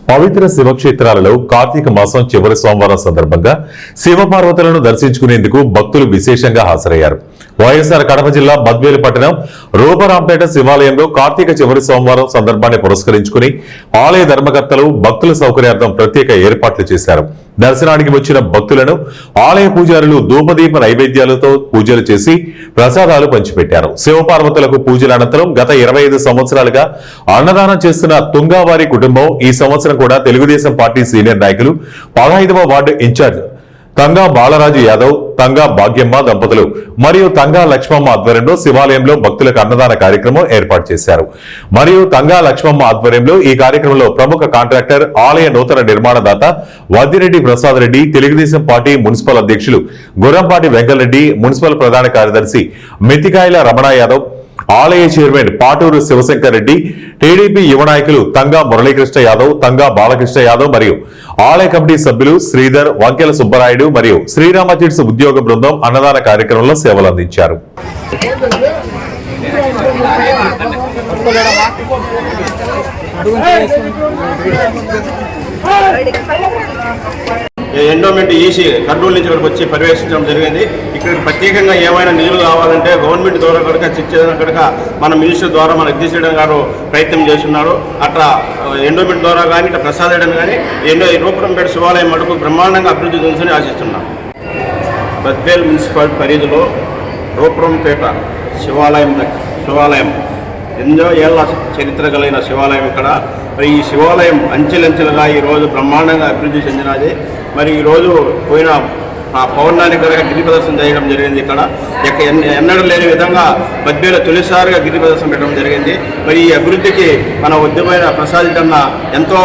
పవిత్ర శివక్షేత్రాలలో కార్తీక మాసం చివరి సోమవారం సందర్భంగా శివపార్వతులను దర్శించుకునేందుకు భక్తులు విశేషంగా హాజరయ్యారు. వైఎస్ఆర్ కడప జిల్లా బద్వేలు పట్టణం రూపరాంపేట శివాలయంలో కార్తీక చివరి సోమవారం సందర్భాన్ని పురస్కరించుకుని ఆలయ ధర్మకర్తలు భక్తుల సౌకర్యార్థం ప్రత్యేక ఏర్పాట్లు చేశారు. దర్శనానికి వచ్చిన భక్తులను ఆలయ పూజారులు ధూపదీప నైవేద్యాలతో పూజలు చేసి ప్రసాదాలు పంచిపెట్టారు. శివపార్వతులకు పూజల అనంతరం గత 25 సంవత్సరాలుగా అన్నదానం చేస్తున్న తుంగావారి కుటుంబం ఈ సంవత్సరం కూడా తెలుగుదేశం పార్టీ సీనియర్ నాయకులు 15వ వార్డు ఇన్ఛార్జ్ తంగా బాలరాజు యాదవ్, తంగా భాగ్యమ్మ దంపతులు మరియు తంగా లక్ష్మమ్మ ఆధ్వర్యంలో శివాలయంలో భక్తులకు అన్నదాన కార్యక్రమం ఏర్పాటు చేశారు. మరియు తంగా లక్ష్మమ్మ ఆధ్వర్యంలో ఈ కార్యక్రమంలో ప్రముఖ కాంట్రాక్టర్, ఆలయ నూతన నిర్మాణదాత వద్దిరెడ్డి ప్రసాద్ రెడ్డి, తెలుగుదేశం పార్టీ మున్సిపల్ అధ్యక్షులు గుర్రంపాటి వెంకటరెడ్డి, మున్సిపల్ ప్రధాన కార్యదర్శి మితికాయల రమణ యాదవ్, ఆలయ చైర్మన్ పాటూరు శివశంకర్ రెడ్డి, టీడీపీ యువ నాయకులు తంగా మురళీకృష్ణ యాదవ్, తంగా బాలకృష్ణ యాదవ్ మరియు ఆలయ కమిటీ సభ్యులు శ్రీధర్, వంకెల సుబ్బరాయుడు మరియు శ్రీరామ చిట్స్ ఉద్యోగ బృందం అన్నదాన కార్యక్రమంలో సేవలు అందించారు. ఎండోమెంట్ ఈసీ కర్నూలు నుంచి ఇక్కడికి వచ్చి పర్యవేక్షించడం జరిగింది. ఇక్కడ ప్రత్యేకంగా ఏమైనా నిధులు కావాలంటే గవర్నమెంట్ ద్వారా కనుక చిచ్చేదని కనుక మన మినిస్టర్ ద్వారా మన జగదీశ్వర గారు ప్రయత్నం చేస్తున్నారు. అట్లా ఎండోమెంట్ ద్వారా కానీ ఇట్లా ప్రసాద్ చేయడం కానీ రూపరంపేట శివాలయం మటుకు బ్రహ్మాండంగా అభివృద్ధి చెందుతుందని ఆశిస్తున్నాం. బద్వేల్ మున్సిపాలిటీ పరిధిలో రూపరంపేట శివాలయం ఎన్నో ఏళ్ల చరిత్ర కలిగిన శివాలయం ఇక్కడ. మరి ఈ శివాలయం అంచెలంచెలుగా ఈరోజు బ్రహ్మాండంగా అభివృద్ధి చెందినది. మరి ఈరోజు పోయిన పౌర్ణానికి కనుక గిరి ప్రదర్శన చేయడం జరిగింది. ఇక్కడ ఎన్నడూ లేని విధంగా బద్వేలో తొలిసారిగా గిరి ప్రదర్శన పెట్టడం జరిగింది. మరి ఈ అభివృద్ధికి మన ఉద్యమైన ప్రసాద్ అన్న ఎంతో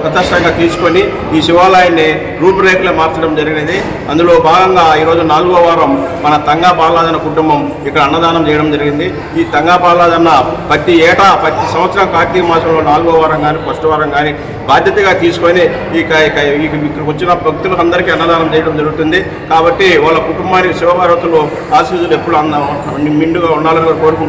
ప్రతిష్టంగా తీసుకొని ఈ శివాలయాన్ని రూపురేఖలు మార్చడం జరిగినది. అందులో భాగంగా ఈరోజు 4వ వారం మన తంగా బాలాజన్న కుటుంబం ఇక్కడ అన్నదానం చేయడం జరిగింది. ఈ తంగా బాలాజన్న ప్రతి సంవత్సరం కార్తీక మాసంలో 4వ వారం కానీ 1వ వారం కానీ బాధ్యతగా తీసుకొని ఇక్కడికి వచ్చిన భక్తులకు అందరికీ అన్నదానం చేయడం జరుగుతుంది. కాబట్టి వాళ్ళ కుటుంబానికి శివపార్వతులు ఆశీస్సులు ఎప్పుడు మిండుగా ఉండాలని కోరుకుంటున్నాను.